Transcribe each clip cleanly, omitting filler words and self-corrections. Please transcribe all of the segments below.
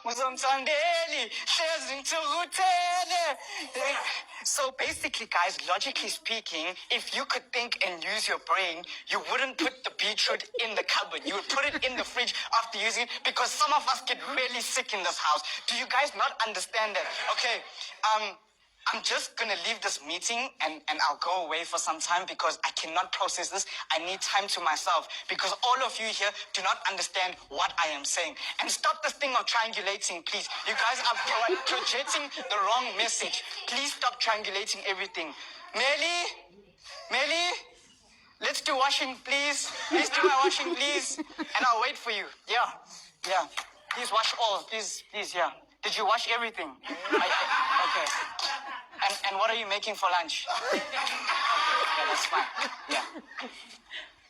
Uzomthandeli, hlezi ngithukuthele. So basically, guys, logically speaking, if you could think and use your brain, you wouldn't put the beetroot in the cupboard. You would put it in the fridge after using it because some of us get really sick in this house. Do you guys not understand that? Okay, I'm just gonna leave this meeting and I'll go away for some time because I cannot process this. I need time to myself because all of you here do not understand what I am saying. And stop this thing of triangulating, please. You guys are projecting the wrong message. Please stop triangulating everything. Melly, let's do washing, please. Let's do my washing, please. And I'll wait for you. Yeah. Please wash all. Please, yeah. Did you wash everything? Okay. And what are you making for lunch? Okay, yeah, that's fine. Yeah.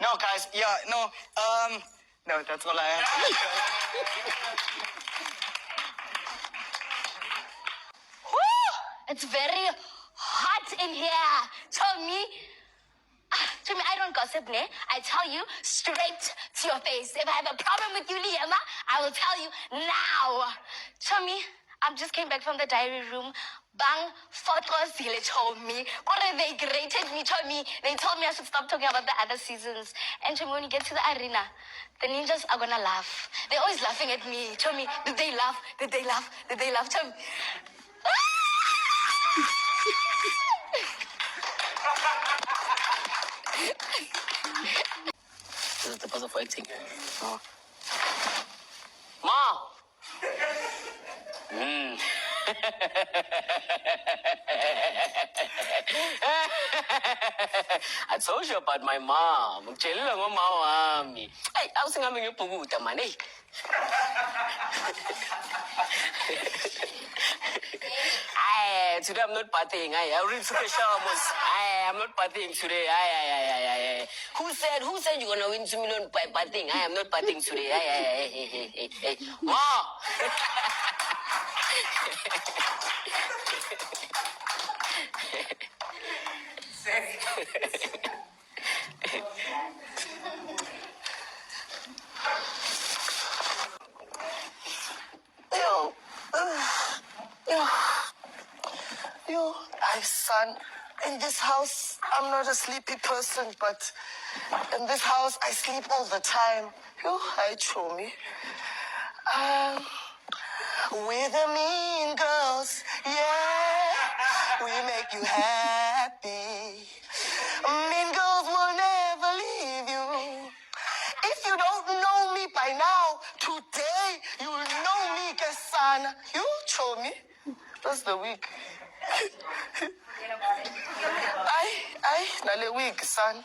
No, guys, no, that's all I have. Woo! It's very hot in here. Tommy, I don't gossip, ne? I tell you straight to your face. If I have a problem with you, Liema, I will tell you now. Tommy, I just came back from the diary room. Bang, photos, he told me. What they graded me, told me. They told me I should stop talking about the other seasons. And when you get to the arena, the ninjas are gonna laugh. They're always laughing at me. Tell me, did they laugh? Did they laugh? Did they laugh? Tell me. This is the puzzle for acting. Oh. Ma! I told you about my mom. Ngitshela ngomama wami. Hey, awusingami ngiyobhukuda man. Hey. Today I'm not partying. I already took a shower, boss. I'm not partying today. Who said you're gonna win 2 million by partying? I am not partying today. Hey. Ma! Yo, son, in this house, I'm not a sleepy person, but in this house, I sleep all the time. Yo, hi, Chomi. We're the mean girls, yeah, we make you happy. Mean girls will never leave you. If you don't know me by now, today you'll know me, Kesana. You, Chomi. That's the week. Nale week, son.